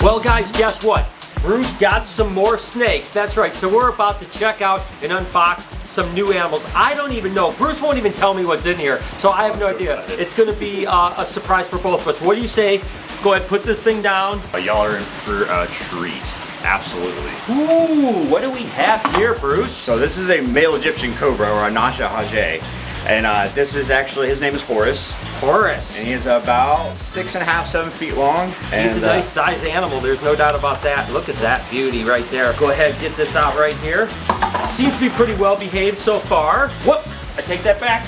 Well guys, guess what? Bruce got some more snakes. That's right, so we're about to check out and unbox some new animals. I don't even know. Bruce won't even tell me what's in here, so I have no idea. It's going to be a surprise for both of us. What do you say? Go ahead, put this thing down. Y'all are in for a treat. Absolutely. Ooh, what do we have here, Bruce? So this is a male Egyptian cobra, or a Nasha Hajé. And this is actually, his name is Horace. Horace. And he's about 6.5, 7 feet long. And he's a nice size animal, there's no doubt about that. Look at that beauty right there. Go ahead, get this out right here. Seems to be pretty well behaved so far. Whoop, I take that back.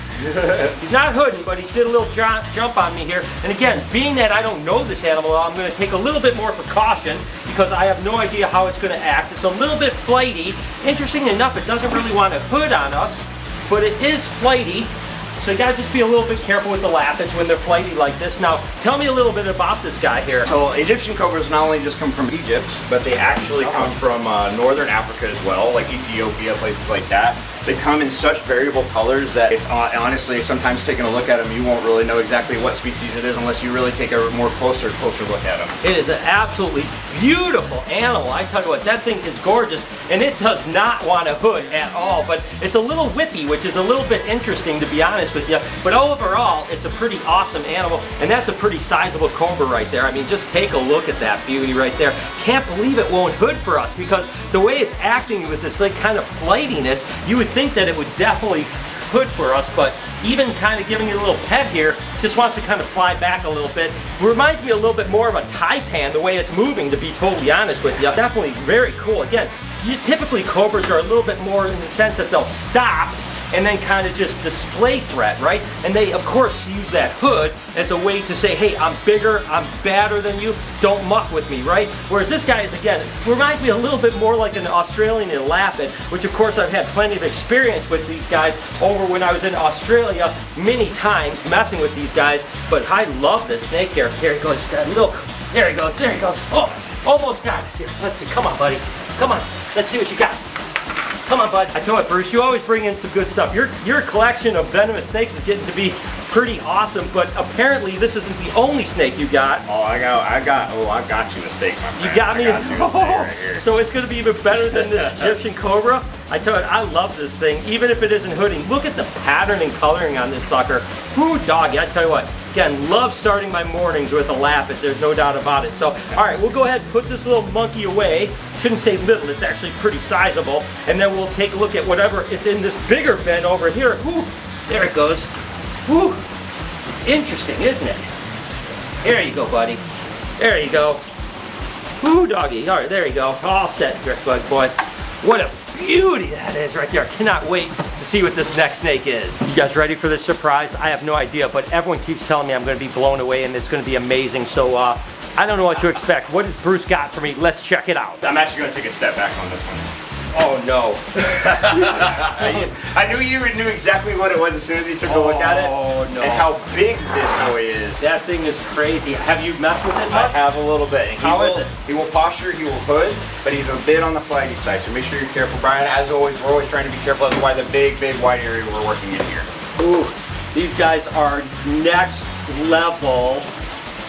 He's not hooding, but he did a little jump on me here. And again, being that I don't know this animal, I'm going to take a little bit more precaution because I have no idea how it's going to act. It's a little bit flighty. Interesting enough, it doesn't really want to hood on us, but it is flighty. So you gotta just be a little bit careful with the lappage when they're flighty like this. Now, tell me a little bit about this guy here. So Egyptian cobras not only just come from Egypt, but they actually come from northern Africa as well, like Ethiopia, places like that. They come in such variable colors that it's honestly, sometimes taking a look at them, you won't really know exactly what species it is unless you really take a more closer look at them. It is an absolutely beautiful animal. I tell you what, that thing is gorgeous, and it does not want to hood at all, but it's a little whippy, which is a little bit interesting to be honest with you. But overall, it's a pretty awesome animal, and that's a pretty sizable cobra right there. I mean, just take a look at that beauty right there. Can't believe it won't hood for us because the way it's acting with this like kind of flightiness, you would think that it would definitely hood for us, but even kind of giving it a little pet here, just wants to kind of fly back a little bit. It reminds me a little bit more of a taipan, the way it's moving, to be totally honest with you. Definitely very cool. Again, typically cobras are a little bit more in the sense that they'll stop and then kind of just display threat, right? And they, of course, use that hood as a way to say, hey, I'm bigger, I'm badder than you, don't muck with me, right? Whereas this guy is, again, reminds me a little bit more like an Australian Elapid, which of course I've had plenty of experience with these guys over when I was in Australia many times messing with these guys, but I love this snake here. Here he goes, look, there he goes, there he goes. Oh, almost got us here. Let's see, come on, buddy, come on, let's see what you got. Come on, bud. I tell you what, Bruce, you always bring in some good stuff. Your collection of venomous snakes is getting to be pretty awesome, but apparently this isn't the only snake you got. Oh, I got you a snake, my friend. You got me a snake right here. So it's going to be even better than this Egyptian cobra. I tell you, I love this thing, even if it isn't hooding. Look at the pattern and coloring on this sucker. Whoo, doggy, I tell you what. Again, love starting my mornings with a lapis, there's no doubt about it. So, all right, we'll go ahead and put this little monkey away. Shouldn't say little, it's actually pretty sizable. And then we'll take a look at whatever is in this bigger bin over here. Whoo, there it goes. Whoo, it's interesting, isn't it? There you go, buddy. There you go. Whoo, doggy. All right, there you go. All set, bug boy. What a beauty that is right there. I cannot wait to see what this next snake is. You guys ready for this surprise? I have no idea, but everyone keeps telling me I'm going to be blown away and it's going to be amazing. So I don't know what to expect. What has Bruce got for me? Let's check it out. I'm actually going to take a step back on this one. Oh no. I knew you knew exactly what it was as soon as you took a look at it. Oh no. And how big this boy is. That thing is crazy. Have you messed with it much? I have a little bit. How is it? He will posture, he will hood, but he's a bit on the flighty side, so make sure you're careful. Brian, as always, we're always trying to be careful. That's why the big wide area we're working in here. Ooh, these guys are next level.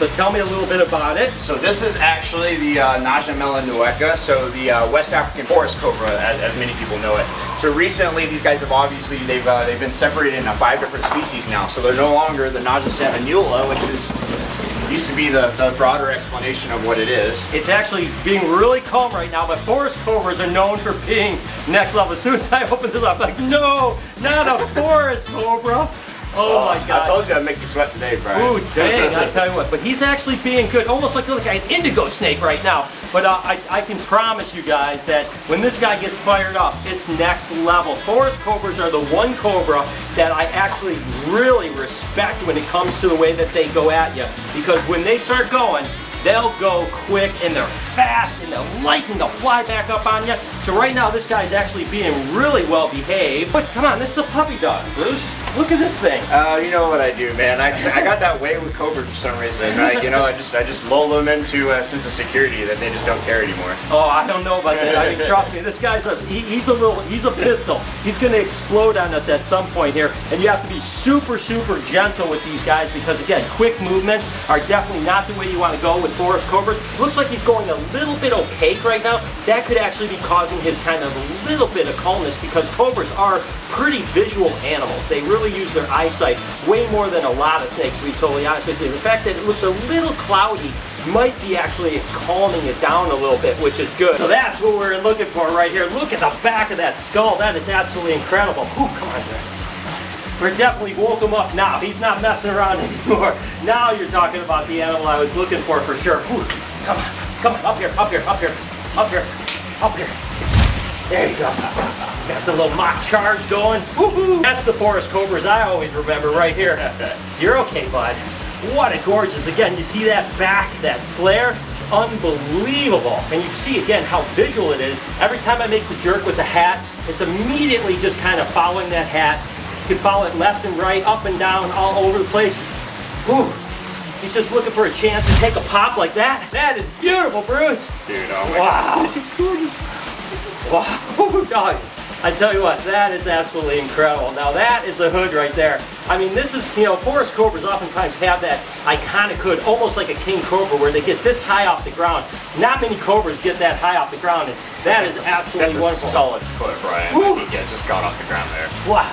So tell me a little bit about it. So this is actually the Naja Melanueca, so the West African forest cobra, as many people know it. So recently, these guys have obviously, they've been separated into 5 different species now. So they're no longer the Naja Samanula, which used to be the broader explanation of what it is. It's actually being really calm right now, but forest cobras are known for being next level. As soon as I opened it up, like, no, not a forest cobra. Oh my God. I told you I'd make you sweat today, Brian. Ooh, dang, I tell you what. But he's actually being good. Almost like an indigo snake right now. But I can promise you guys that when this guy gets fired up, it's next level. Forest cobras are the one cobra that I actually really respect when it comes to the way that they go at you. Because when they start going, they'll go quick and they're fast and they're lightning, they'll fly back up on you. So right now this guy's actually being really well behaved. But come on, this is a puppy dog, Bruce. Look at this thing. You know what I do, man. I got that way with Cobras for some reason. Right? You know, I just lull them into a sense of security that they just don't care anymore. Oh, I don't know about that. I mean, trust me, this guy's he's a pistol. He's going to explode on us at some point here, and you have to be super, super gentle with these guys because, again, quick movements are definitely not the way you want to go with forest cobras. Looks like he's going a little bit opaque right now. That could actually be causing his kind of a little bit of calmness because cobras are pretty visual animals. They really use their eyesight way more than a lot of snakes, to be totally honest with you. The fact that it looks a little cloudy might be actually calming it down a little bit, which is good. So that's what we're looking for right here. Look at the back of that skull. That is absolutely incredible. Ooh, come on, there. We're definitely woke him up now. He's not messing around anymore. Now you're talking about the animal I was looking for sure. Ooh, come on, up here, up here, up here, up here, up here. There you go. Got the little mock charge going. Woohoo! That's the forest cobras I always remember right here. You're okay, bud. What a gorgeous, again, you see that back, that flare? Unbelievable. And you see again how visual it is. Every time I make the jerk with the hat, it's immediately just kind of following that hat. You can follow it left and right, up and down, all over the place. Whew. He's just looking for a chance to take a pop like that. That is beautiful, Bruce. Dude, oh my God. It's gorgeous. Wow, dog. I tell you what, that is absolutely incredible. Now that is a hood right there. I mean, this is, you know, forest cobras oftentimes have that iconic hood, almost like a king cobra, where they get this high off the ground. Not many cobras get that high off the ground, and that is absolutely wonderful. That's a solid foot, Brian. He just got off the ground there. Wow.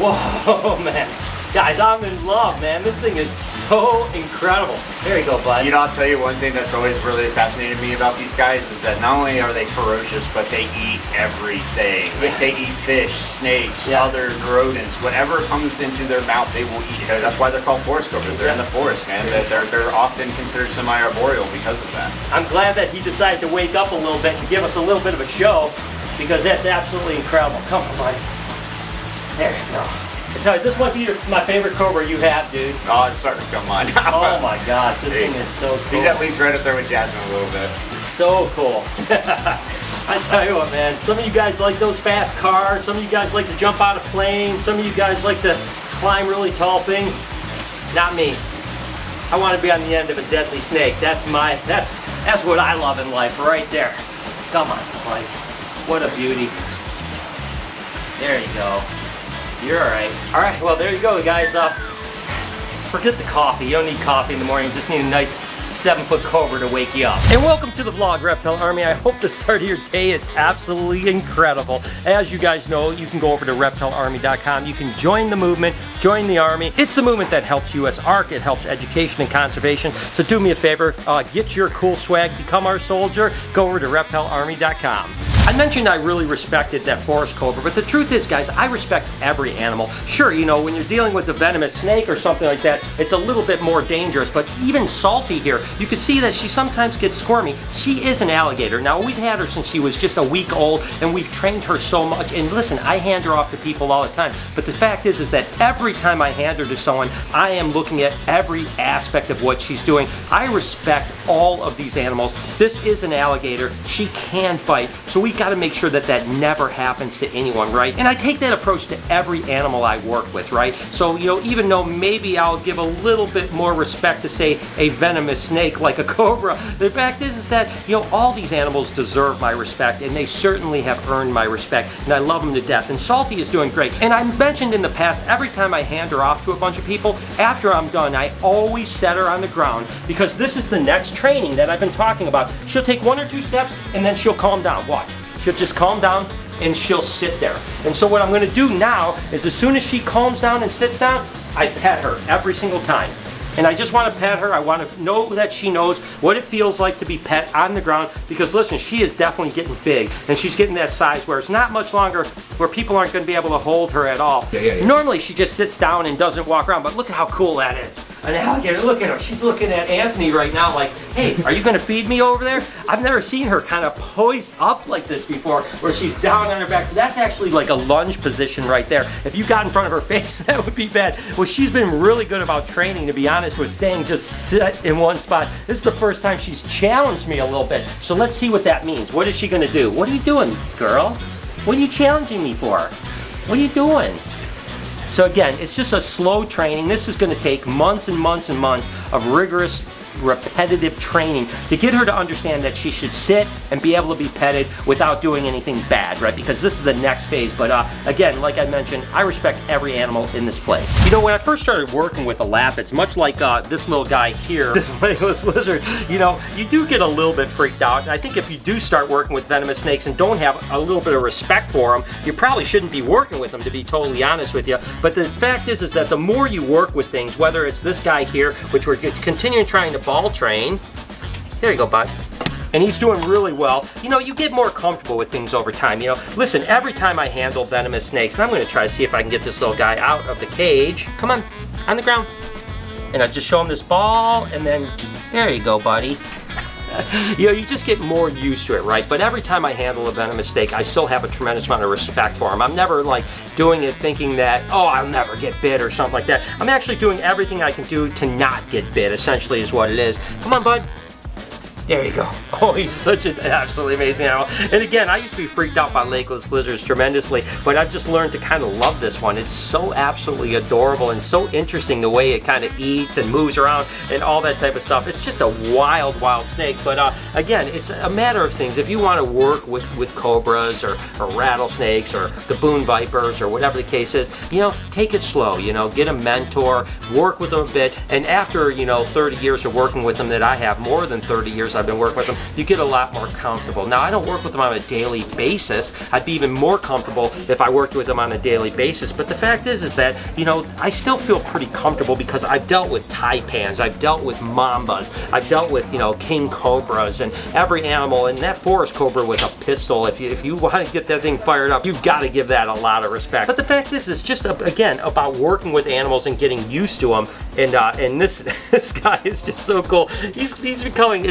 Whoa, man. Guys, I'm in love, man. This thing is so incredible. There you go, bud. You know, I'll tell you one thing that's always really fascinated me about these guys is that not only are they ferocious, but they eat everything. Like they eat fish, snakes, other rodents. Whatever comes into their mouth, they will eat. That's why they're called forest cobras. They're in the forest, man. They're often considered semi-arboreal because of that. I'm glad that he decided to wake up a little bit and give us a little bit of a show because that's absolutely incredible. Come on, buddy. There you go. I tell you, this might be my favorite cobra you have, dude. Oh, it's starting to come on. Oh my gosh, this thing is so cool. He's at least right up there with Jasmine a little bit. So cool. I tell you what, man, some of you guys like those fast cars, some of you guys like to jump out of planes, some of you guys like to climb really tall things. Not me. I want to be on the end of a deadly snake. That's what I love in life right there. Come on, buddy. What a beauty. There you go. You're alright. Alright, well there you go, guys. Forget the coffee. You don't need coffee in the morning. You just need a nice 7-foot cobra to wake you up. And welcome to the vlog, Reptile Army. I hope the start of your day is absolutely incredible. As you guys know, you can go over to REPTILEARMY.com. You can join the movement, join the Army. It's the movement that helps US ARC. It helps education and conservation. So do me a favor, get your cool swag, become our soldier, go over to REPTILEARMY.com. I mentioned I really respected that forest cobra, but the truth is, guys, I respect every animal. Sure, you know, when you're dealing with a venomous snake or something like that, it's a little bit more dangerous, but even Salty here, you can see that she sometimes gets squirmy. She is an alligator. Now, we've had her since she was just a week old, and we've trained her so much, and listen, I hand her off to people all the time, but the fact is that every time I hand her to someone, I am looking at every aspect of what she's doing. I respect all of these animals. This is an alligator. She can bite, so we got to make sure that that never happens to anyone, right? And I take that approach to every animal I work with, right? So, you know, even though maybe I'll give a little bit more respect to, say, a venomous snake like a cobra, the fact is that, you know, all these animals deserve my respect, and they certainly have earned my respect, and I love them to death. And Salty is doing great. And I mentioned in the past, every time I hand her off to a bunch of people, after I'm done, I always set her on the ground, because this is the next training that I've been talking about. She'll take 1 or 2 steps, and then she'll calm down. Watch. She'll just calm down and she'll sit there. And so what I'm going to do now is as soon as she calms down and sits down, I pet her every single time. And I just want to pet her. I want to know that she knows what it feels like to be pet on the ground, because listen, she is definitely getting big, and she's getting that size where it's not much longer where people aren't going to be able to hold her at all. Normally she just sits down and doesn't walk around, but look at how cool that is. An alligator, look at her. She's looking at Anthony right now like, hey, are you going to feed me over there? I've never seen her kind of poised up like this before, where she's down on her back. That's actually like a lunge position right there. If you got in front of her face, that would be bad. Well, she's been really good about training, to be honest, with staying just sit in one spot. This is the first time she's challenged me a little bit. So let's see what that means. What is she going to do? What are you doing, girl? What are you challenging me for? What are you doing? So again, it's just a slow training. This is going to take months and months and months of rigorous, repetitive training to get her to understand that she should sit and be able to be petted without doing anything bad, right? Because this is the next phase. But again, like I mentioned, I respect every animal in this place. You know, when I first started working with the Lapids, much like this little guy here, this legless lizard, you know, you do get a little bit freaked out. And I think if you do start working with venomous snakes and don't have a little bit of respect for them, you probably shouldn't be working with them, to be totally honest with you. But the fact is that the more you work with things, whether it's this guy here, which we're continuing trying to ball train. There you go, bud. And he's doing really well. You know, you get more comfortable with things over time. You know, listen, every time I handle venomous snakes, and I'm going to try to see if I can get this little guy out of the cage. Come on the ground. And I just show him this ball, and then there you go, buddy. You know, you just get more used to it, right? But every time I handle a venomous snake, I still have a tremendous amount of respect for him. I'm never like doing it thinking that, oh, I'll never get bit or something like that. I'm actually doing everything I can do to not get bit, essentially is what it is. Come on, bud. There you go. Oh, he's such an absolutely amazing animal. And again, I used to be freaked out by legless lizards tremendously, but I've just learned to kind of love this one. It's so absolutely adorable and so interesting the way it kind of eats and moves around and all that type of stuff. It's just a wild, wild snake. But again, it's a matter of things. If you want to work with cobras or rattlesnakes or gaboon vipers or whatever the case is, you know, take it slow. You know, get a mentor, work with them a bit, and after, you know, 30 years of working with them that I have, more than 30 years I've been working with them, you get a lot more comfortable. Now, I don't work with them on a daily basis. I'd be even more comfortable if I worked with them on a daily basis. But the fact is that, you know, I still feel pretty comfortable because I've dealt with taipans, I've dealt with mambas, I've dealt with, you know, king cobras and every animal. And that forest cobra with a pistol, if you want to get that thing fired up, you've got to give that a lot of respect. But the fact is, it's just, again, about working with animals and getting used to them. And this guy is just so cool. He's becoming,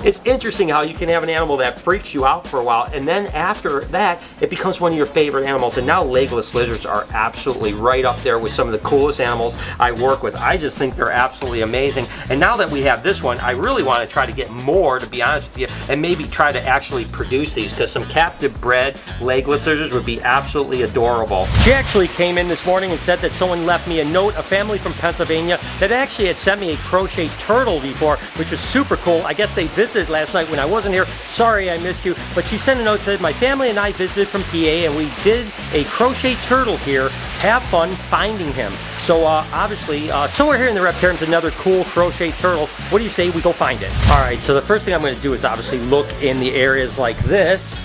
it's interesting how you can have an animal that freaks you out for a while, and then after that, it becomes one of your favorite animals. And now legless lizards are absolutely right up there with some of the coolest animals I work with. I just think they're absolutely amazing. And now that we have this one, I really want to try to get more, to be honest with you, and maybe try to actually produce these, because some captive bred legless lizards would be absolutely adorable. She actually came in this morning and said that someone left me a note, a family from Pennsylvania, that actually had sent me a crochet turtle before, which was super cool. I guess they visited last night when I wasn't here. Sorry I missed you. But she sent a note that said, my family and I visited from PA and we did a crochet turtle here. Have fun finding him. So obviously, somewhere here in the reptarium is another cool crochet turtle. What do you say we go find it? All right, so the first thing I'm going to do is obviously look in the areas like this.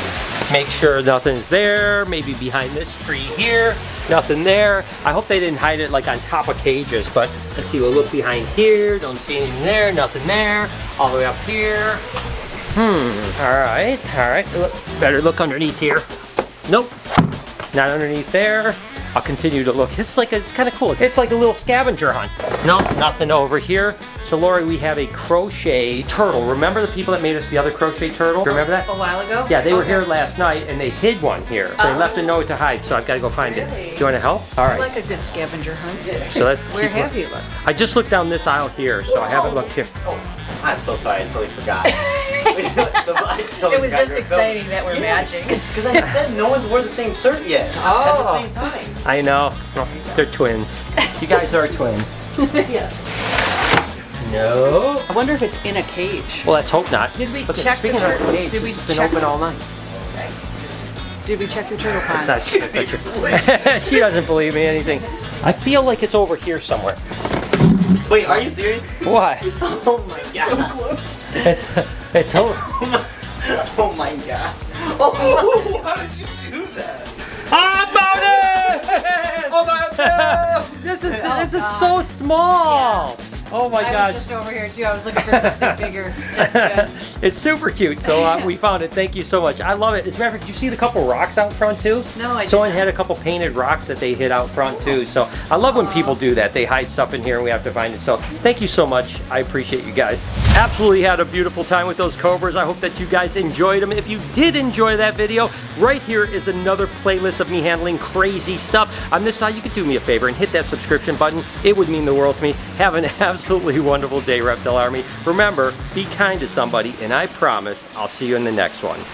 Make sure nothing's there. Maybe behind this tree here. Nothing there. I hope they didn't hide it like on top of cages, but let's see, we'll look behind here. Don't see anything there, nothing there. All the way up here. All right. Better look underneath here. Nope, not underneath there. I'll continue to look. It's kind of cool. It's like a little scavenger hunt. No, nothing over here. So Lori, we have a crochet turtle. Remember the people that made us the other crochet turtle? Remember that? A while ago? Yeah, they were here last night and they hid one here. So they left a note to hide, so I've got to go find it. Do you want to help? All right. I like a good scavenger hunt. So let's Where have you looked? I just looked down this aisle here, so I haven't looked here. I'm so sorry, I totally forgot. It was just exciting that we're matching. Because I said no one's wore the same shirt yet at the same time. I know. They're twins. You guys are twins. Yes. No. I wonder if it's in a cage. Well, let's hope not. Did we Look, check speaking the of turtle? the cage, Did we this has been check open all night. Did we check the turtle ponds? That's not true. She doesn't believe me anything. I feel like it's over here somewhere. Wait, are you serious? What? Oh my god. So close. It's over. Oh my god. Oh, how did you do that? I found it! Oh my god. This is so small. Oh my I God. was just over here too. I was looking for something bigger. That's good. It's super cute. So we found it. Thank you so much. I love it. As a matter of fact, did you see the couple rocks out front too? No, I didn't. Someone had a couple painted rocks that they hid out front too. So I love when people do that. They hide stuff in here and we have to find it. So thank you so much. I appreciate you guys. Absolutely had a beautiful time with those Cobras. I hope that you guys enjoyed them. If you did enjoy that video, right here is another playlist of me handling crazy stuff. On this side, you could do me a favor and hit that subscription button. It would mean the world to me. Have an absolutely wonderful day, Reptile Army. Remember, be kind to somebody, and I promise I'll see you in the next one.